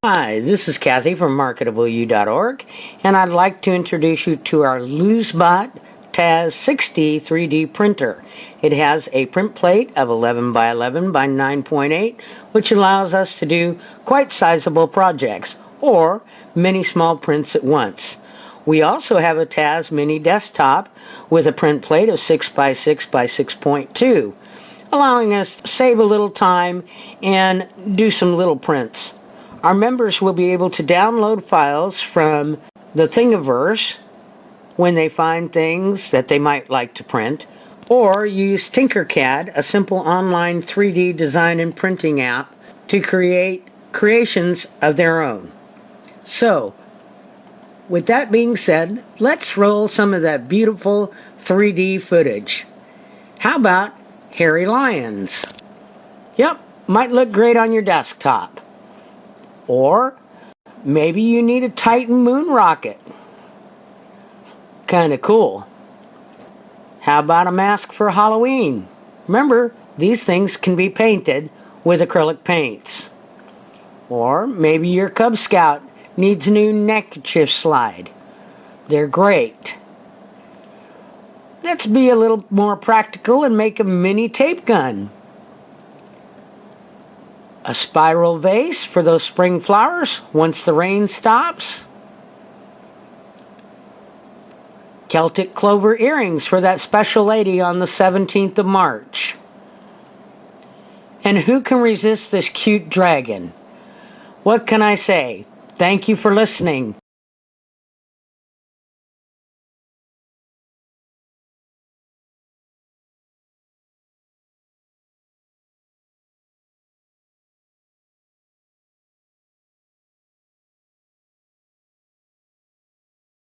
Hi, this is Kathy from MarketableU.org, and I'd like to introduce you to our LulzBot TAS 60 3D printer. It has a print plate of 11 by 11 by 9.8, which allows us to do quite sizable projects, or many small prints at once. We also have a TAS mini desktop with a print plate of 6 by 6 by 6.2, allowing us to save a little time and do some little prints. Our members will be able to download files from the Thingiverse when they find things that they might like to print, or use Tinkercad, a simple online 3D design and printing app, to create creations of their own. So, with that being said, let's roll some of that beautiful 3D footage. How about hairy lions? Yep, might look great on your desktop. Or maybe you need a Titan moon rocket. Kinda cool. How about a mask for Halloween? Remember, these things can be painted with acrylic paints. Or maybe your Cub Scout needs a new neckerchief slide. They're great. Let's be a little more practical and make a mini tape gun. A spiral vase for those spring flowers once the rain stops. Celtic clover earrings for that special lady on the 17th of March. And who can resist this cute dragon? What can I say? Thank you for listening.